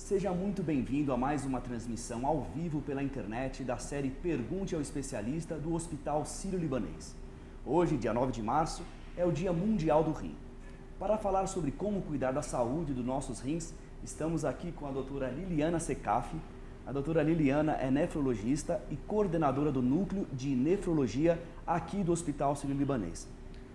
Seja muito bem-vindo a mais uma transmissão ao vivo pela internet da série Pergunte ao Especialista do Hospital Sírio-Libanês. Hoje, dia 9 de março, é o Dia Mundial do Rim. Para falar sobre como cuidar da saúde dos nossos rins, estamos aqui com a doutora Liliana Secafi. A doutora Liliana é nefrologista e coordenadora do Núcleo de Nefrologia aqui do Hospital Sírio-Libanês.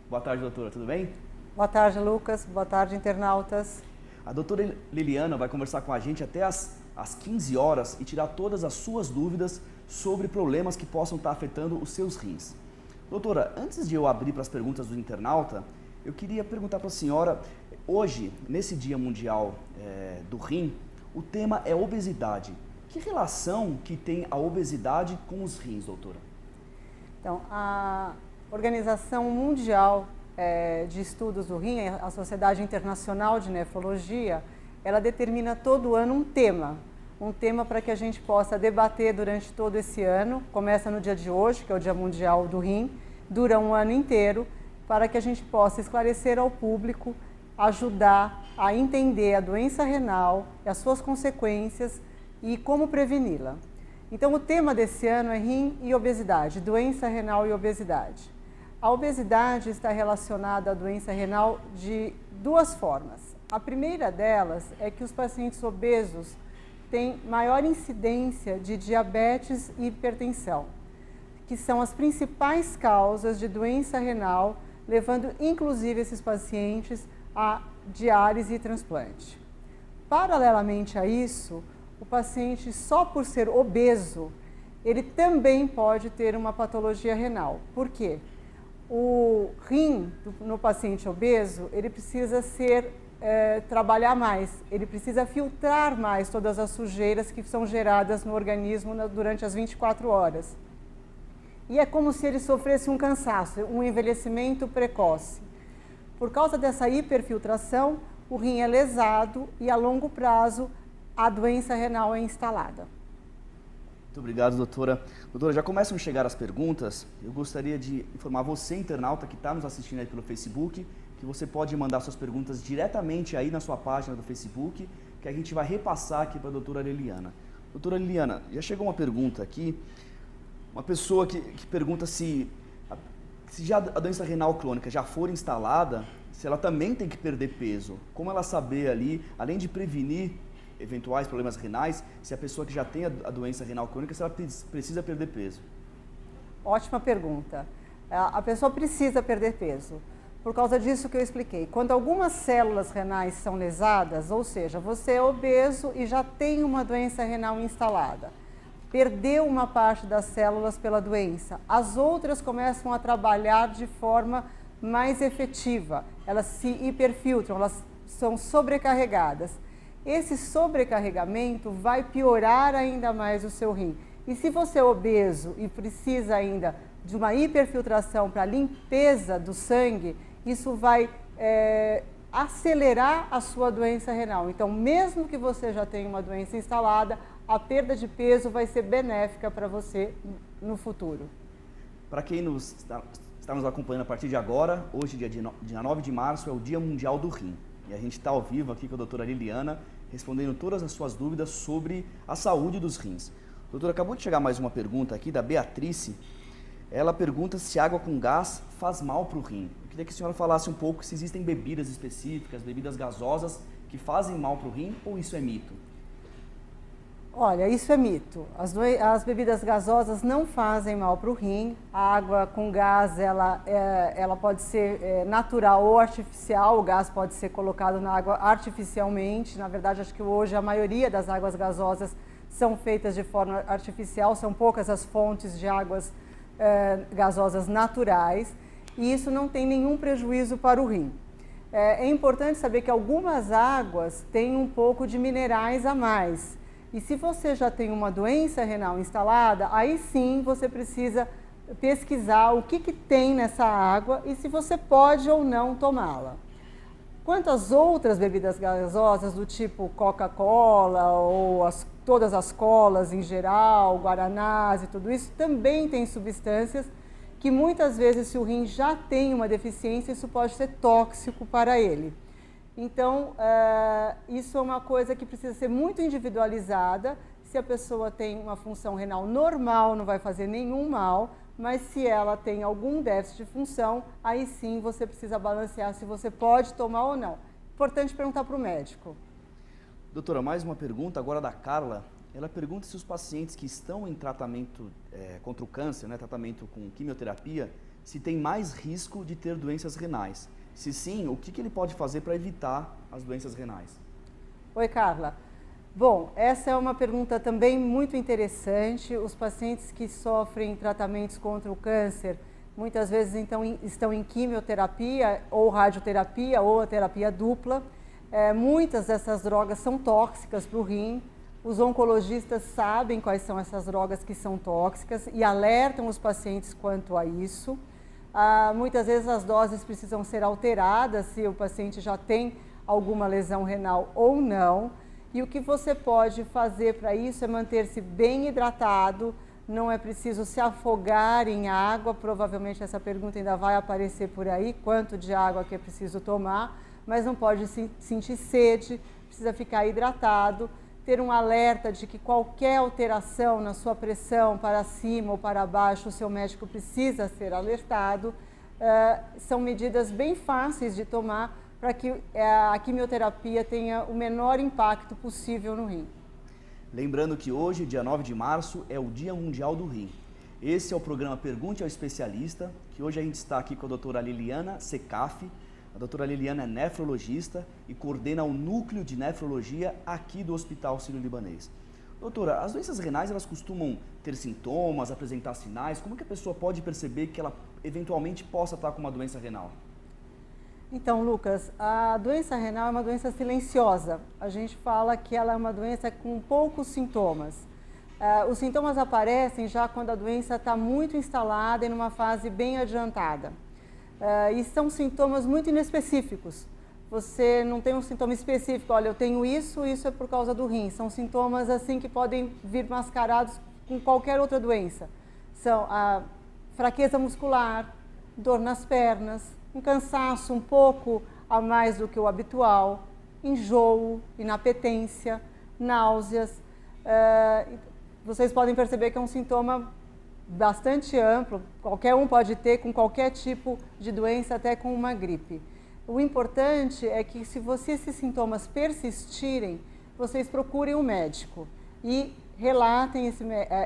Boa tarde, doutora, tudo bem? Boa tarde, Lucas. Boa tarde, internautas. A doutora Liliana vai conversar com a gente até às 15 horas e tirar todas as suas dúvidas sobre problemas que possam estar afetando os seus rins. Doutora, antes de eu abrir para as perguntas do internauta, eu queria perguntar para a senhora, hoje, nesse Dia Mundial do Rim, o tema é obesidade. Que relação que tem a obesidade com os rins, doutora? Então, a Organização Mundial de Estudos do Rim, a Sociedade Internacional de Nefrologia, ela determina todo ano um tema para que a gente possa debater durante todo esse ano. Começa no dia de hoje, que é o Dia Mundial do Rim, dura um ano inteiro, para que a gente possa esclarecer ao público, ajudar a entender a doença renal, as suas consequências e como preveni-la. Então, o tema desse ano é rim e obesidade, doença renal e obesidade. A obesidade está relacionada à doença renal de duas formas. A primeira delas é que os pacientes obesos têm maior incidência de diabetes e hipertensão, que são as principais causas de doença renal, levando inclusive esses pacientes a diálise e transplante. Paralelamente a isso, o paciente, só por ser obeso, ele também pode ter uma patologia renal. Por quê? O rim no paciente obeso, ele precisa trabalhar mais, ele precisa filtrar mais todas as sujeiras que são geradas no organismo durante as 24 horas. E é como se ele sofresse um cansaço, um envelhecimento precoce. Por causa dessa hiperfiltração, o rim é lesado e a longo prazo a doença renal é instalada. Muito obrigado, doutora. Doutora, já começam a chegar as perguntas. Eu gostaria de informar você, internauta, que está nos assistindo aí pelo Facebook, que você pode mandar suas perguntas diretamente aí na sua página do Facebook, que a gente vai repassar aqui para a doutora Liliana. Doutora Liliana, já chegou uma pergunta aqui, uma pessoa que pergunta se já a doença renal crônica já for instalada, se ela também tem que perder peso. Como ela saber ali, além de prevenir eventuais problemas renais, se a pessoa que já tem a doença renal crônica, se ela precisa perder peso? Ótima pergunta. A pessoa precisa perder peso, por causa disso que eu expliquei. Quando algumas células renais são lesadas, ou seja, você é obeso e já tem uma doença renal instalada, perdeu uma parte das células pela doença, as outras começam a trabalhar de forma mais efetiva, elas se hiperfiltram, elas são sobrecarregadas. Esse sobrecarregamento vai piorar ainda mais o seu rim. E se você é obeso e precisa ainda de uma hiperfiltração para limpeza do sangue, isso vai acelerar a sua doença renal. Então, mesmo que você já tenha uma doença instalada, a perda de peso vai ser benéfica para você no futuro. Para quem está nos acompanhando a partir de agora, hoje, dia 9 de março, é o Dia Mundial do Rim. E a gente está ao vivo aqui com a doutora Liliana, respondendo todas as suas dúvidas sobre a saúde dos rins. Doutora, acabou de chegar mais uma pergunta aqui da Beatrice. Ela pergunta se água com gás faz mal para o rim. Eu queria que a senhora falasse um pouco se existem bebidas específicas, bebidas gasosas, que fazem mal para o rim, ou isso é mito? Olha, isso é mito. As bebidas gasosas não fazem mal para o rim. A água com gás, ela pode ser natural ou artificial. O gás pode ser colocado na água artificialmente. Na verdade, acho que hoje a maioria das águas gasosas são feitas de forma artificial. São poucas as fontes de águas gasosas naturais. E isso não tem nenhum prejuízo para o rim. É importante saber que algumas águas têm um pouco de minerais a mais. E se você já tem uma doença renal instalada, aí sim você precisa pesquisar o que tem nessa água e se você pode ou não tomá-la. Quanto às outras bebidas gasosas do tipo Coca-Cola ou todas as colas em geral, guaranás e tudo isso, também tem substâncias que muitas vezes, se o rim já tem uma deficiência, isso pode ser tóxico para ele. Então, isso é uma coisa que precisa ser muito individualizada. Se a pessoa tem uma função renal normal, não vai fazer nenhum mal, mas se ela tem algum déficit de função, aí sim você precisa balancear se você pode tomar ou não. Importante perguntar para o médico. Doutora, mais uma pergunta agora da Carla. Ela pergunta se os pacientes que estão em tratamento contra o câncer, né, tratamento com quimioterapia, se tem mais risco de ter doenças renais. Se sim, o que ele pode fazer para evitar as doenças renais? Oi, Carla. Bom, essa é uma pergunta também muito interessante. Os pacientes que sofrem tratamentos contra o câncer, muitas vezes então, estão em quimioterapia ou radioterapia ou a terapia dupla. Muitas dessas drogas são tóxicas para o rim. Os oncologistas sabem quais são essas drogas que são tóxicas e alertam os pacientes quanto a isso. Muitas vezes as doses precisam ser alteradas se o paciente já tem alguma lesão renal ou não. E o que você pode fazer para isso é manter-se bem hidratado, não é preciso se afogar em água, provavelmente essa pergunta ainda vai aparecer por aí, quanto de água que é preciso tomar, mas não pode sentir sede, precisa ficar hidratado, ter um alerta de que qualquer alteração na sua pressão para cima ou para baixo, o seu médico precisa ser alertado. São medidas bem fáceis de tomar para que a quimioterapia tenha o menor impacto possível no rim. Lembrando que hoje, dia 9 de março, é o Dia Mundial do Rim. Esse é o programa Pergunte ao Especialista, que hoje a gente está aqui com a doutora Liliana Secaf. A doutora Liliana é nefrologista e coordena o núcleo de nefrologia aqui do Hospital Sírio-Libanês. Doutora, as doenças renais, elas costumam ter sintomas, apresentar sinais? Como que a pessoa pode perceber que ela eventualmente possa estar com uma doença renal? Então, Lucas, a doença renal é uma doença silenciosa. A gente fala que ela é uma doença com poucos sintomas. Os sintomas aparecem já quando a doença está muito instalada e numa fase bem adiantada. E são sintomas muito inespecíficos. Você não tem um sintoma específico, olha, eu tenho isso é por causa do rim. São sintomas assim que podem vir mascarados com qualquer outra doença. São a fraqueza muscular, dor nas pernas, um cansaço um pouco a mais do que o habitual, enjoo, inapetência, náuseas. Vocês podem perceber que é um sintoma bastante amplo, qualquer um pode ter com qualquer tipo de doença, até com uma gripe. O importante é que se esses sintomas persistirem, vocês procurem um médico e relatem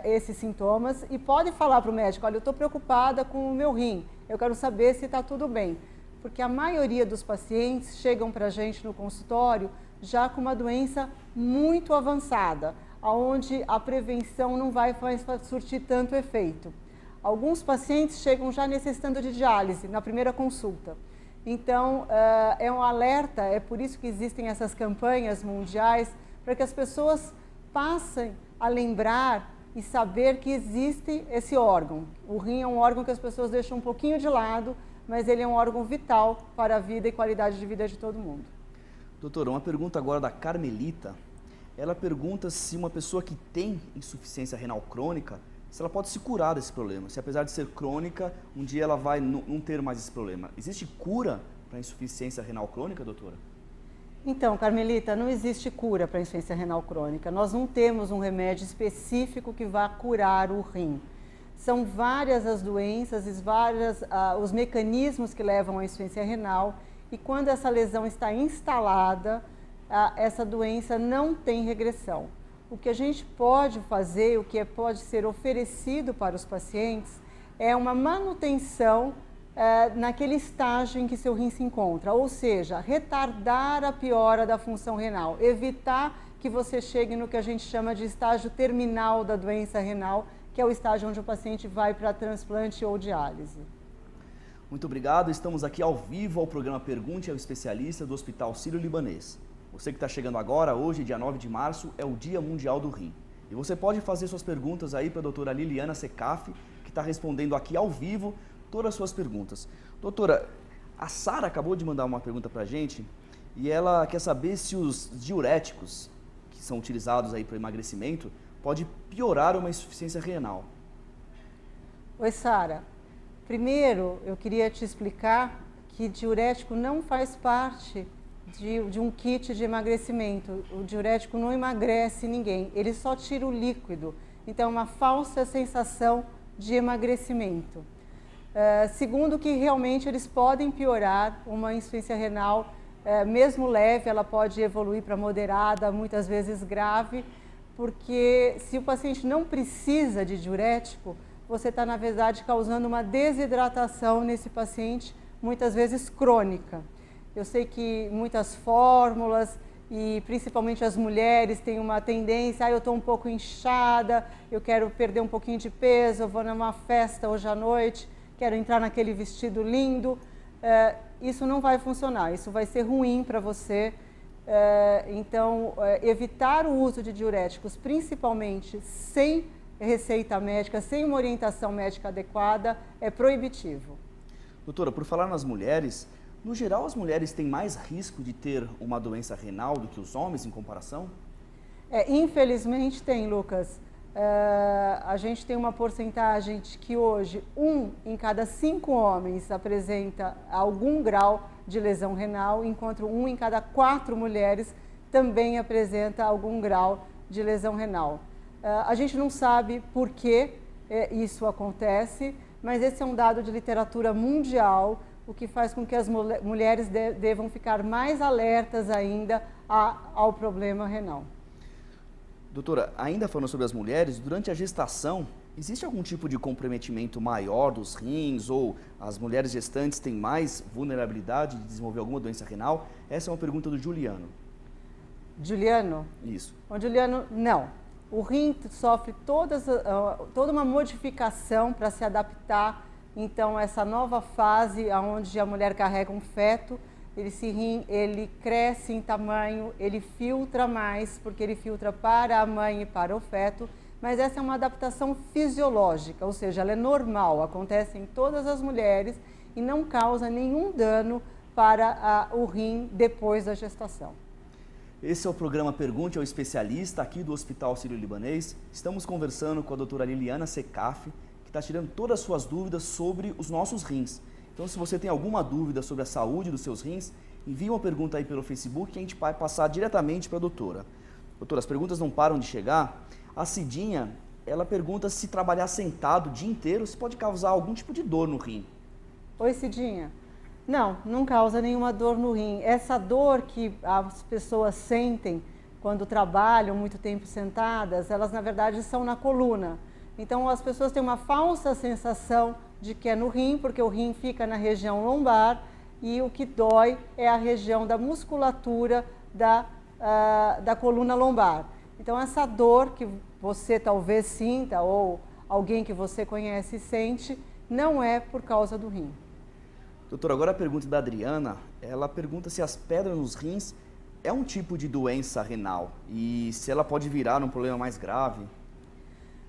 esses sintomas e podem falar para o médico, olha, eu estou preocupada com o meu rim, eu quero saber se está tudo bem. Porque a maioria dos pacientes chegam para a gente no consultório já com uma doença muito avançada, onde a prevenção não vai mais surtir tanto efeito. Alguns pacientes chegam já necessitando de diálise na primeira consulta. Então, é um alerta, é por isso que existem essas campanhas mundiais, para que as pessoas passem a lembrar e saber que existe esse órgão. O rim é um órgão que as pessoas deixam um pouquinho de lado, mas ele é um órgão vital para a vida e qualidade de vida de todo mundo. Doutora, uma pergunta agora da Carmelita. Ela pergunta se uma pessoa que tem insuficiência renal crônica, se ela pode se curar desse problema. Se apesar de ser crônica, um dia ela vai não ter mais esse problema. Existe cura para a insuficiência renal crônica, doutora? Então, Carmelita, não existe cura para a insuficiência renal crônica. Nós não temos um remédio específico que vá curar o rim. São várias as doenças, os mecanismos que levam à insuficiência renal, e quando essa lesão está instalada, essa doença não tem regressão. O que a gente pode fazer, o que pode ser oferecido para os pacientes, é uma manutenção naquele estágio em que seu rim se encontra, ou seja, retardar a piora da função renal, evitar que você chegue no que a gente chama de estágio terminal da doença renal, que é o estágio onde o paciente vai para transplante ou diálise. Muito obrigado, estamos aqui ao vivo ao programa Pergunte ao Especialista do Hospital Sírio-Libanês. Você que está chegando agora, hoje, dia 9 de março, é o Dia Mundial do Rim. E você pode fazer suas perguntas aí para a doutora Liliana Secaf, que está respondendo aqui ao vivo todas as suas perguntas. Doutora, a Sara acabou de mandar uma pergunta para a gente e ela quer saber se os diuréticos que são utilizados aí para emagrecimento pode piorar uma insuficiência renal. Oi, Sara. Primeiro, eu queria te explicar que diurético não faz parte de um kit de emagrecimento. O diurético não emagrece ninguém, ele só tira o líquido. Então, é uma falsa sensação de emagrecimento. Segundo, que realmente eles podem piorar uma insuficiência renal, mesmo leve, ela pode evoluir para moderada, muitas vezes grave, porque se o paciente não precisa de diurético, você está, na verdade, causando uma desidratação nesse paciente, muitas vezes crônica. Eu sei que muitas fórmulas, e principalmente as mulheres, têm uma tendência, eu estou um pouco inchada, eu quero perder um pouquinho de peso, eu vou numa festa hoje à noite, quero entrar naquele vestido lindo. Isso não vai funcionar, isso vai ser ruim para você. Então, evitar o uso de diuréticos, principalmente sem receita médica, sem uma orientação médica adequada, é proibitivo. Doutora, por falar nas mulheres, no geral as mulheres têm mais risco de ter uma doença renal do que os homens em comparação? Infelizmente tem, Lucas. A gente tem uma porcentagem de que hoje 1 em cada 5 homens apresenta algum grau de lesão renal, enquanto 1 em cada 4 mulheres também apresenta algum grau de lesão renal. A gente não sabe por que isso acontece, mas esse é um dado de literatura mundial, o que faz com que as mulheres devam ficar mais alertas ainda ao problema renal. Doutora, ainda falando sobre as mulheres, durante a gestação, existe algum tipo de comprometimento maior dos rins ou as mulheres gestantes têm mais vulnerabilidade de desenvolver alguma doença renal? Essa é uma pergunta do Juliano. Juliano? Isso. O Juliano, não. O rim sofre toda uma modificação para se adaptar, então, essa nova fase onde a mulher carrega um feto, esse rim, ele cresce em tamanho, ele filtra mais, porque ele filtra para a mãe e para o feto, mas essa é uma adaptação fisiológica, ou seja, ela é normal, acontece em todas as mulheres e não causa nenhum dano para o rim depois da gestação. Esse é o programa Pergunte ao Especialista, aqui do Hospital Sírio-Libanês. Estamos conversando com a doutora Liliana Secaf, que está tirando todas as suas dúvidas sobre os nossos rins. Então, se você tem alguma dúvida sobre a saúde dos seus rins, envie uma pergunta aí pelo Facebook que a gente vai passar diretamente para a doutora. Doutora, as perguntas não param de chegar. A Cidinha, ela pergunta se trabalhar sentado o dia inteiro se pode causar algum tipo de dor no rim. Oi, Cidinha. Não causa nenhuma dor no rim. Essa dor que as pessoas sentem quando trabalham muito tempo sentadas, elas na verdade são na coluna. Então, as pessoas têm uma falsa sensação de que é no rim, porque o rim fica na região lombar e o que dói é a região da musculatura da coluna lombar. Então, essa dor que você talvez sinta ou alguém que você conhece sente, não é por causa do rim. Doutora, agora a pergunta da Adriana, ela pergunta se as pedras nos rins é um tipo de doença renal e se ela pode virar um problema mais grave.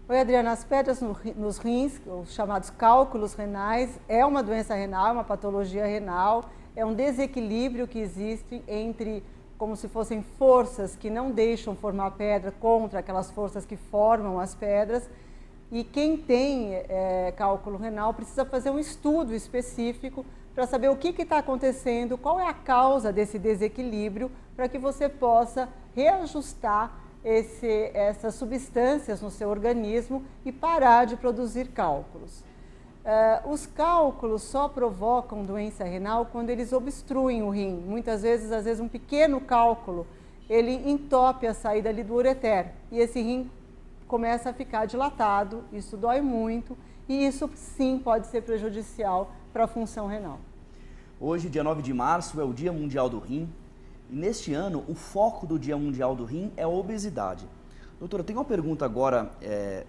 Oi, Adriana, as pedras nos rins, os chamados cálculos renais, é uma doença renal, é uma patologia renal, é um desequilíbrio que existe entre, como se fossem forças que não deixam formar pedra contra aquelas forças que formam as pedras. E quem tem cálculo renal precisa fazer um estudo específico para saber o que está acontecendo, qual é a causa desse desequilíbrio, para que você possa reajustar essas substâncias no seu organismo e parar de produzir cálculos. Os cálculos só provocam doença renal quando eles obstruem o rim. Muitas vezes, às vezes um pequeno cálculo, ele entope a saída ali do ureter e esse rim começa a ficar dilatado, isso dói muito e isso sim pode ser prejudicial para a função renal. Hoje, dia 9 de março, é o Dia Mundial do Rim. E neste ano, o foco do Dia Mundial do Rim é a obesidade. Doutora, tem uma pergunta agora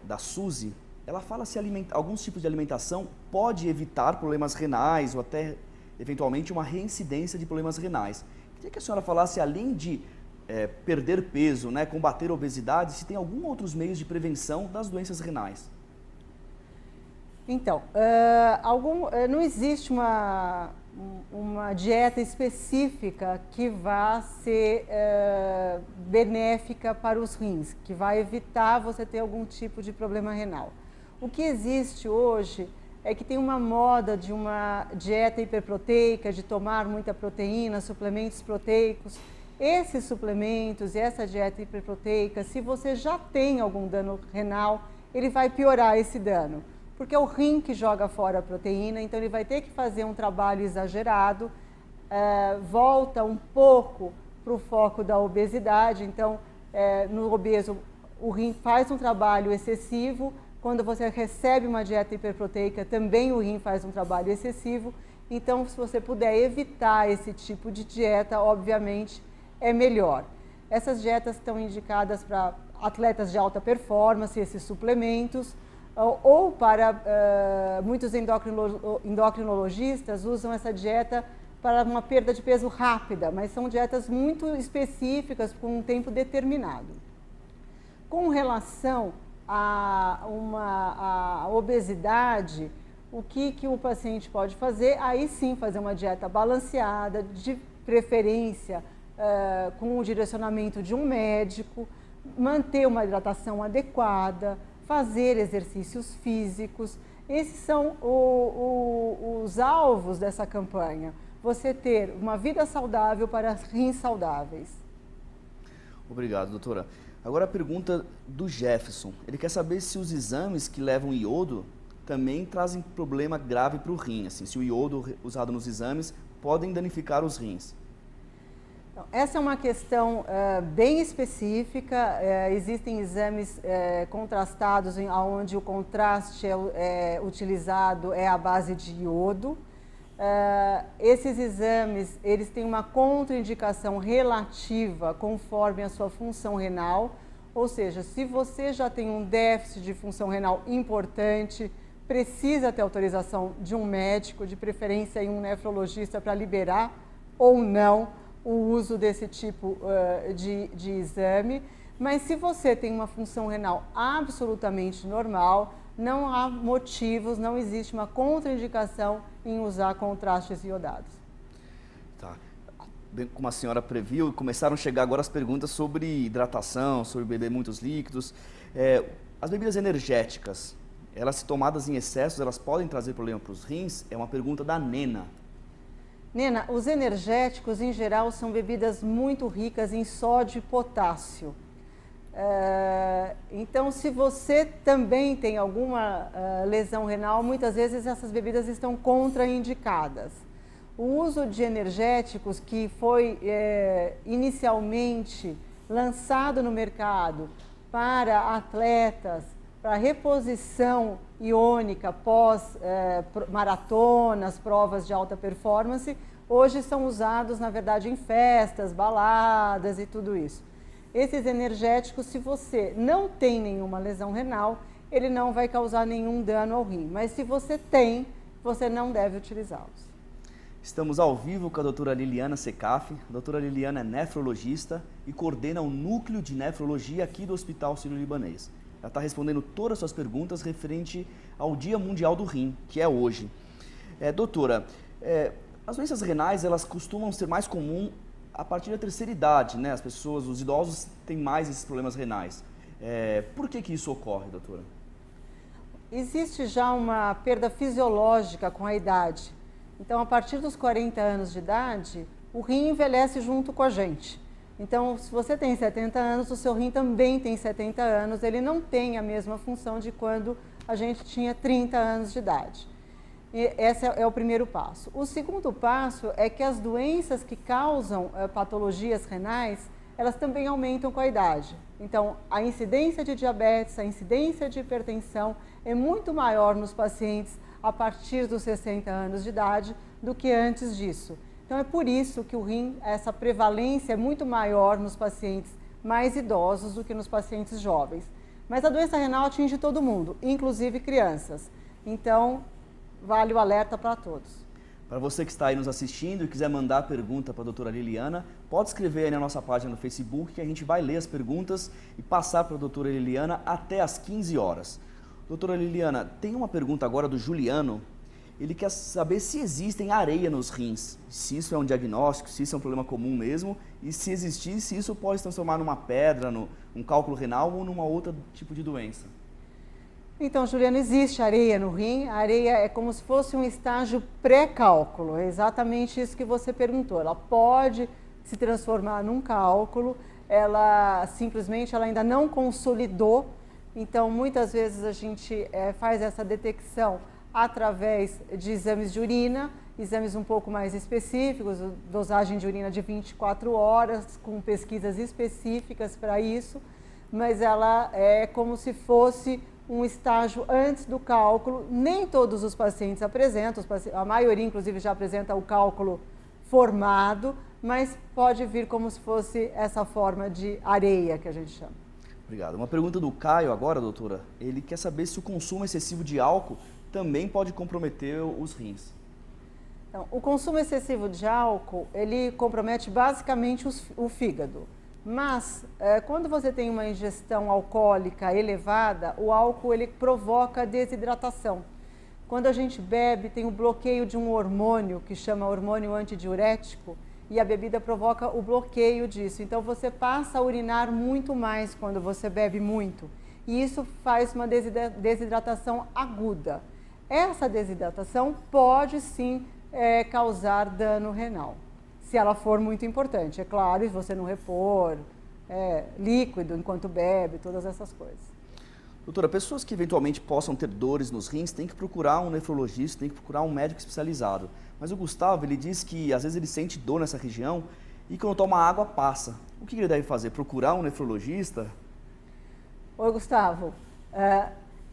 da Suzy. Ela fala se alguns tipos de alimentação pode evitar problemas renais ou até, eventualmente, uma reincidência de problemas renais. Queria que a senhora falasse, além de perder peso, né, combater a obesidade, se tem alguns outros meios de prevenção das doenças renais. Então, não existe uma dieta específica que vá ser benéfica para os rins, que vai evitar você ter algum tipo de problema renal. O que existe hoje é que tem uma moda de uma dieta hiperproteica, de tomar muita proteína, suplementos proteicos. Esses suplementos e essa dieta hiperproteica, se você já tem algum dano renal, ele vai piorar esse dano, porque é o rim que joga fora a proteína, então ele vai ter que fazer um trabalho exagerado, volta um pouco para o foco da obesidade. Então, no obeso, o rim faz um trabalho excessivo. Quando você recebe uma dieta hiperproteica, também o rim faz um trabalho excessivo. Então, se você puder evitar esse tipo de dieta, obviamente, é melhor. Essas dietas estão indicadas para atletas de alta performance, esses suplementos, ou para muitos endocrinologistas usam essa dieta para uma perda de peso rápida, mas são dietas muito específicas com um tempo determinado. Com relação a obesidade, o que o paciente pode fazer? Aí sim, fazer uma dieta balanceada, de preferência com o direcionamento de um médico, manter uma hidratação adequada, fazer exercícios físicos. Esses são os alvos dessa campanha. Você ter uma vida saudável para rins saudáveis. Obrigado, doutora. Agora a pergunta do Jefferson. Ele quer saber se os exames que levam iodo também trazem problema grave para o rim, assim, se o iodo usado nos exames podem danificar os rins. Então, essa é uma questão bem específica. Existem exames contrastados onde o contraste utilizado é à base de iodo. Esses exames, eles têm uma contraindicação relativa conforme a sua função renal, ou seja, se você já tem um déficit de função renal importante, precisa ter autorização de um médico, de preferência em um nefrologista para liberar ou não o uso desse tipo de exame. Mas se você tem uma função renal absolutamente normal, não há motivos, não existe uma contraindicação em usar contrastes iodados. Tá. Bem, como a senhora previu, começaram a chegar agora as perguntas sobre hidratação, sobre beber muitos líquidos. As bebidas energéticas, elas se tomadas em excesso, elas podem trazer problema para os rins? É uma pergunta da Nena. Nena, os energéticos em geral são bebidas muito ricas em sódio e potássio. Então, se você também tem alguma lesão renal, muitas vezes essas bebidas estão contraindicadas. O uso de energéticos que foi inicialmente lançado no mercado para atletas, para reposição iônica pós maratonas, provas de alta performance, hoje são usados, na verdade, em festas, baladas e tudo isso. Esses energéticos, se você não tem nenhuma lesão renal, ele não vai causar nenhum dano ao rim. Mas se você tem, você não deve utilizá-los. Estamos ao vivo com a doutora Liliana Secaf. A doutora Liliana é nefrologista e coordena o núcleo de nefrologia aqui do Hospital Sírio-Libanês. Ela está respondendo todas as suas perguntas referente ao Dia Mundial do Rim, que é hoje. Doutora, as doenças renais, elas costumam ser mais comuns a partir da terceira idade, né? As pessoas, os idosos têm mais esses problemas renais. Por que isso ocorre, doutora? Existe já uma perda fisiológica com a idade. Então, a partir dos 40 anos de idade, o rim envelhece junto com a gente. Então, se você tem 70 anos, o seu rim também tem 70 anos, ele não tem a mesma função de quando a gente tinha 30 anos de idade. E esse é o primeiro passo. O segundo passo é que as doenças que causam patologias renais, elas também aumentam com a idade. Então, a incidência de diabetes, a incidência de hipertensão é muito maior nos pacientes a partir dos 60 anos de idade do que antes disso. Então, é por isso que o rim, essa prevalência é muito maior nos pacientes mais idosos do que nos pacientes jovens. Mas a doença renal atinge todo mundo, inclusive crianças. Então, vale o alerta para todos. Para você que está aí nos assistindo e quiser mandar pergunta para a doutora Liliana, pode escrever aí na nossa página no Facebook que a gente vai ler as perguntas e passar para a doutora Liliana até às 15 horas. Doutora Liliana, tem uma pergunta agora do Juliano. Ele quer saber se existem areia nos rins, se isso é um diagnóstico, se isso é um problema comum mesmo, e se existir, se isso pode se transformar numa pedra, num cálculo renal ou numa outra tipo de doença. Então, Juliana, existe areia no rim. A areia é como se fosse um estágio pré-cálculo, é exatamente isso que você perguntou. Ela pode se transformar num cálculo, ela simplesmente ainda não consolidou. Então, muitas vezes a gente faz essa detecção através de exames de urina, exames um pouco mais específicos, dosagem de urina de 24 horas, com pesquisas específicas para isso, mas ela é como se fosse um estágio antes do cálculo. Nem todos os pacientes apresentam, a maioria inclusive já apresenta o cálculo formado, mas pode vir como se fosse essa forma de areia que a gente chama. Obrigado. Uma pergunta do Caio agora, doutora. Ele quer saber se o consumo excessivo de álcool também pode comprometer os rins. Então, o consumo excessivo de álcool, ele compromete basicamente o fígado. Mas, quando você tem uma ingestão alcoólica elevada, o álcool ele provoca desidratação. Quando a gente bebe, tem o bloqueio de um hormônio que chama hormônio antidiurético, e a bebida provoca o bloqueio disso. Então, você passa a urinar muito mais quando você bebe muito. E isso faz uma desidratação aguda. Essa desidratação pode sim causar dano renal, se ela for muito importante. É claro, se você não repor líquido enquanto bebe, todas essas coisas. Doutora, pessoas que eventualmente possam ter dores nos rins têm que procurar um nefrologista, têm que procurar um médico especializado. Mas o Gustavo, ele diz que às vezes ele sente dor nessa região e quando toma água passa. O que ele deve fazer? Procurar um nefrologista? Oi, Gustavo.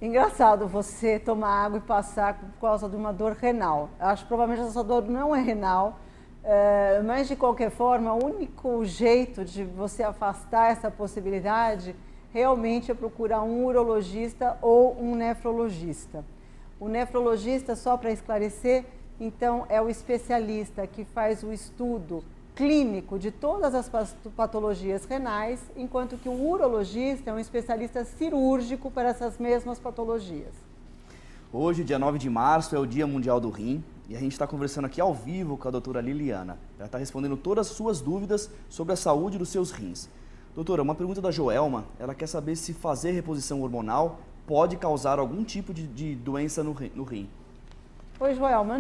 Engraçado você tomar água e passar por causa de uma dor renal. Acho que provavelmente essa dor não é renal, mas de qualquer forma, o único jeito de você afastar essa possibilidade realmente é procurar um urologista ou um nefrologista. O nefrologista, só para esclarecer, então é o especialista que faz o estudo clínico de todas as patologias renais, enquanto que o urologista é um especialista cirúrgico para essas mesmas patologias. Hoje, dia 9 de março, é o Dia Mundial do Rim e a gente está conversando aqui ao vivo com a doutora Liliana. Ela está respondendo todas as suas dúvidas sobre a saúde dos seus rins. Doutora, uma pergunta da Joelma, ela quer saber se fazer reposição hormonal pode causar algum tipo de doença no rim. Oi, Joelma,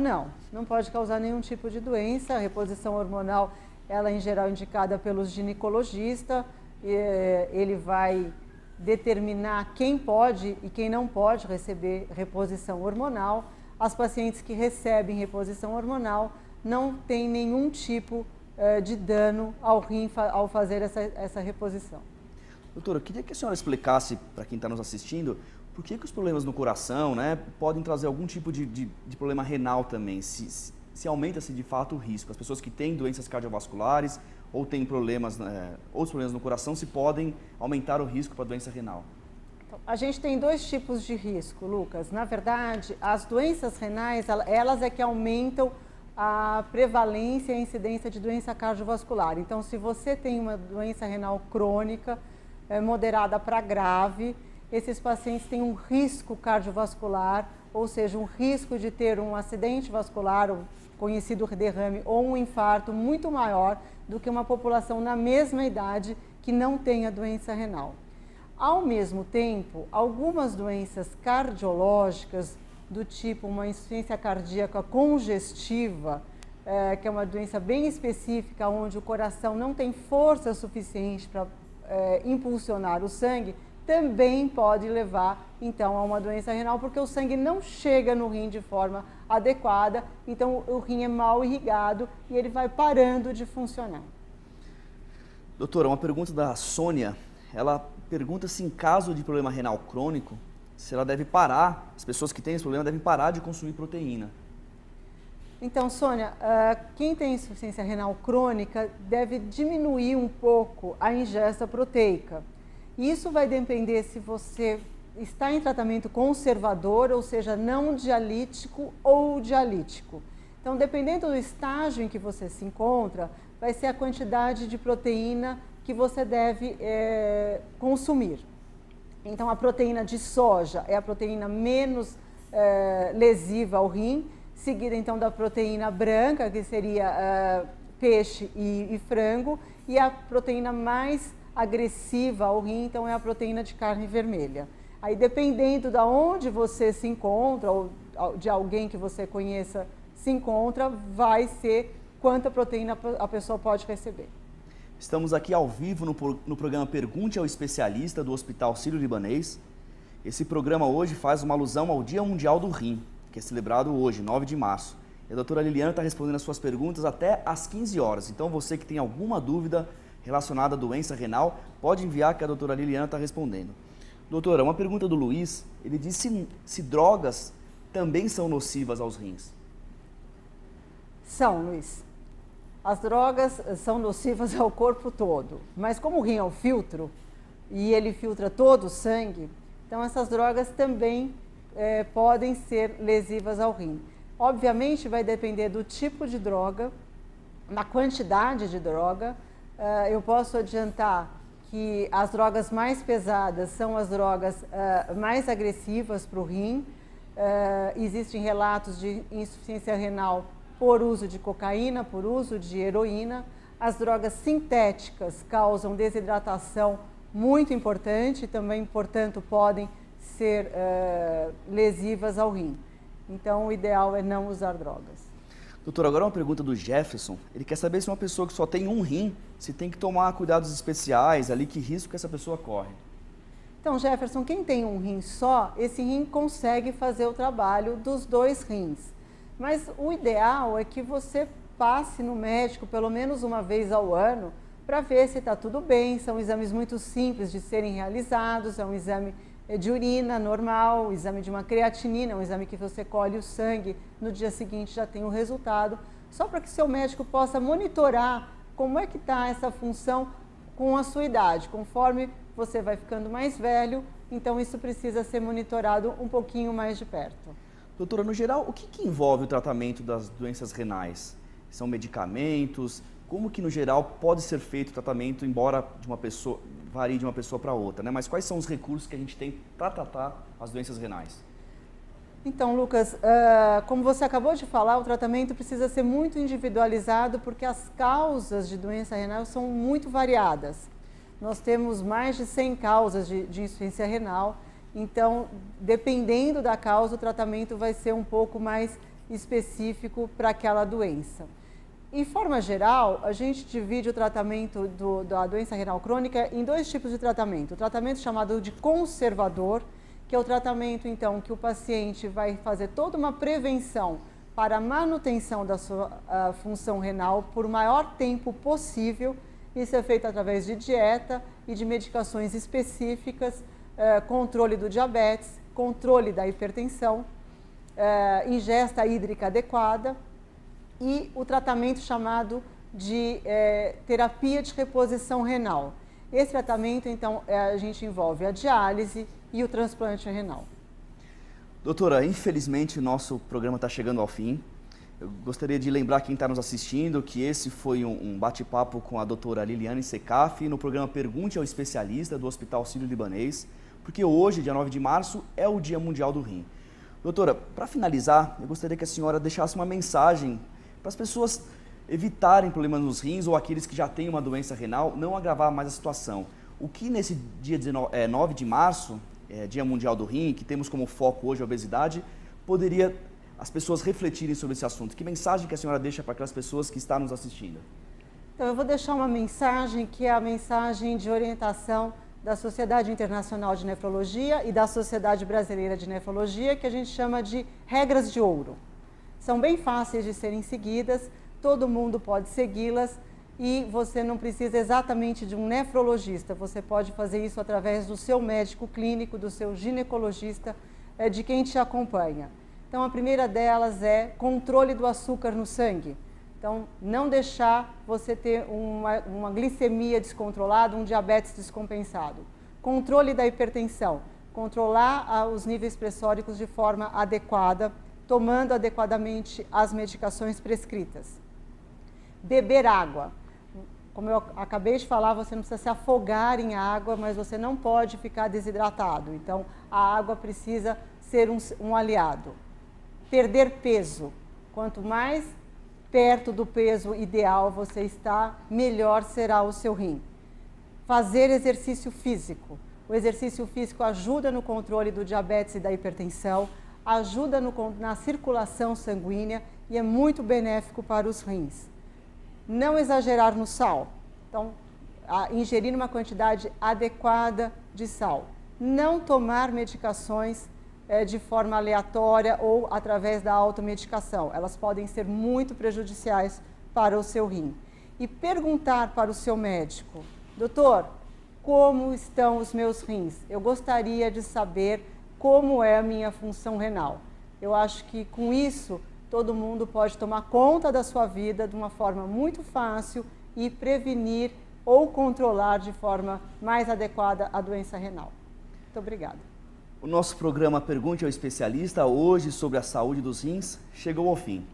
não pode causar nenhum tipo de doença. A reposição hormonal, ela em geral é indicada pelo ginecologista, ele vai determinar quem pode e quem não pode receber reposição hormonal. As pacientes que recebem reposição hormonal não têm nenhum tipo de dano ao rim ao fazer essa reposição. Doutora, eu queria que a senhora explicasse para quem está nos assistindo por que os problemas no coração, podem trazer algum tipo de problema renal também, se aumenta-se de fato o risco. As pessoas que têm doenças cardiovasculares ou têm problemas, outros problemas no coração, se podem aumentar o risco para a doença renal. Então, a gente tem dois tipos de risco, Lucas. Na verdade, as doenças renais, elas é que aumentam a prevalência e a incidência de doença cardiovascular. Então, se você tem uma doença renal crônica, moderada para grave, esses pacientes têm um risco cardiovascular, ou seja, um risco de ter um acidente vascular, o conhecido derrame, ou um infarto muito maior do que uma população na mesma idade que não tenha doença renal. Ao mesmo tempo, algumas doenças cardiológicas, do tipo uma insuficiência cardíaca congestiva, que é uma doença bem específica, onde o coração não tem força suficiente para impulsionar o sangue, também pode levar, então, a uma doença renal, porque o sangue não chega no rim de forma adequada, então o rim é mal irrigado e ele vai parando de funcionar. Doutora, uma pergunta da Sônia, ela pergunta se em caso de problema renal crônico, se ela deve parar, as pessoas que têm esse problema devem parar de consumir proteína. Então, Sônia, quem tem insuficiência renal crônica deve diminuir um pouco a ingesta proteica. Isso vai depender se você está em tratamento conservador, ou seja, não dialítico ou dialítico. Então, dependendo do estágio em que você se encontra, vai ser a quantidade de proteína que você deve consumir. Então, a proteína de soja é a proteína menos lesiva ao rim, seguida então da proteína branca, que seria peixe e frango, e a proteína mais agressiva ao rim, então é a proteína de carne vermelha. Aí, dependendo de onde você se encontra, ou de alguém que você conheça se encontra, vai ser quanta proteína a pessoa pode receber. Estamos aqui ao vivo no programa Pergunte ao Especialista do Hospital Sírio-Libanês. Esse programa hoje faz uma alusão ao Dia Mundial do Rim, que é celebrado hoje, 9 de março. E a doutora Liliana está respondendo as suas perguntas até às 15 horas. Então, você que tem alguma dúvida relacionada à doença renal, pode enviar que a doutora Liliana está respondendo. Doutora, uma pergunta do Luiz, ele diz se drogas também são nocivas aos rins. São, Luiz. As drogas são nocivas ao corpo todo, mas como o rim é um filtro, e ele filtra todo o sangue, então essas drogas também podem ser lesivas ao rim. Obviamente vai depender do tipo de droga, da quantidade de droga. Eu posso adiantar que as drogas mais pesadas são as drogas mais agressivas para o rim. Existem relatos de insuficiência renal por uso de cocaína, por uso de heroína. As drogas sintéticas causam desidratação muito importante e também, portanto, podem ser lesivas ao rim. Então, o ideal é não usar drogas. Doutor, agora uma pergunta do Jefferson. Ele quer saber se uma pessoa que só tem um rim, se tem que tomar cuidados especiais ali, que risco que essa pessoa corre? Então, Jefferson, quem tem um rim só, esse rim consegue fazer o trabalho dos dois rins. Mas o ideal é que você passe no médico pelo menos uma vez ao ano para ver se está tudo bem. São exames muito simples de serem realizados, é um exame de urina normal, o exame de uma creatinina, um exame que você colhe o sangue, no dia seguinte já tem o resultado, só para que seu médico possa monitorar como é que está essa função com a sua idade. Conforme você vai ficando mais velho, então isso precisa ser monitorado um pouquinho mais de perto. Doutora, no geral, o que envolve o tratamento das doenças renais? São medicamentos? Como que, no geral, pode ser feito o tratamento, embora varie de uma pessoa para outra, né? Mas quais são os recursos que a gente tem para tratar as doenças renais? Então, Lucas, como você acabou de falar, o tratamento precisa ser muito individualizado porque as causas de doença renal são muito variadas. Nós temos mais de 100 causas de insuficiência renal. Então, dependendo da causa, o tratamento vai ser um pouco mais específico para aquela doença. Em forma geral, a gente divide o tratamento da doença renal crônica em dois tipos de tratamento. O tratamento chamado de conservador, que é o tratamento, então, que o paciente vai fazer toda uma prevenção para a manutenção da sua função renal por o maior tempo possível. Isso é feito através de dieta e de medicações específicas, controle do diabetes, controle da hipertensão, ingesta hídrica adequada e o tratamento chamado de terapia de reposição renal. Esse tratamento, então, a gente envolve a diálise e o transplante renal. Doutora, infelizmente o nosso programa está chegando ao fim. Eu gostaria de lembrar quem está nos assistindo que esse foi um bate-papo com a doutora Liliana Secaf no programa Pergunte ao Especialista do Hospital Sírio-Libanês, porque hoje, dia 9 de março, é o Dia Mundial do Rim. Doutora, para finalizar, eu gostaria que a senhora deixasse uma mensagem para as pessoas evitarem problemas nos rins ou aqueles que já têm uma doença renal, não agravar mais a situação. O que nesse dia 9 de março, Dia Mundial do Rim, que temos como foco hoje a obesidade, poderia as pessoas refletirem sobre esse assunto? Que mensagem que a senhora deixa para aquelas pessoas que estão nos assistindo? Então, eu vou deixar uma mensagem que é a mensagem de orientação da Sociedade Internacional de Nefrologia e da Sociedade Brasileira de Nefrologia, que a gente chama de regras de ouro. São bem fáceis de serem seguidas, todo mundo pode segui-las e você não precisa exatamente de um nefrologista, você pode fazer isso através do seu médico clínico, do seu ginecologista, de quem te acompanha. Então, a primeira delas é controle do açúcar no sangue. Então, não deixar você ter uma glicemia descontrolada, um diabetes descompensado. Controle da hipertensão, controlar os níveis pressóricos de forma adequada, tomando adequadamente as medicações prescritas. Beber água. Como eu acabei de falar, você não precisa se afogar em água, mas você não pode ficar desidratado. Então, a água precisa ser um aliado. Perder peso. Quanto mais perto do peso ideal você está, melhor será o seu rim. Fazer exercício físico. O exercício físico ajuda no controle do diabetes e da hipertensão, ajuda na circulação sanguínea e é muito benéfico para os rins. Não exagerar no sal. Então, ingerir uma quantidade adequada de sal. Não tomar medicações de forma aleatória ou através da automedicação. Elas podem ser muito prejudiciais para o seu rim. E perguntar para o seu médico: doutor, como estão os meus rins? Eu gostaria de saber como é a minha função renal. Eu acho que com isso todo mundo pode tomar conta da sua vida de uma forma muito fácil e prevenir ou controlar de forma mais adequada a doença renal. Muito obrigada. O nosso programa Pergunte ao Especialista, hoje sobre a saúde dos rins, chegou ao fim.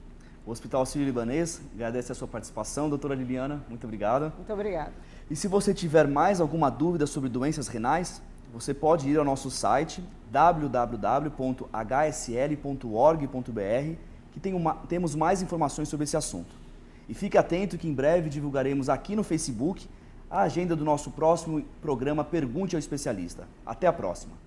O Hospital Sírio-Libanês agradece a sua participação. Doutora Liliana, muito obrigado. Muito obrigada. E se você tiver mais alguma dúvida sobre doenças renais, você pode ir ao nosso site www.hsl.org.br, que temos mais informações sobre esse assunto. E fique atento que em breve divulgaremos aqui no Facebook a agenda do nosso próximo programa Pergunte ao Especialista. Até a próxima!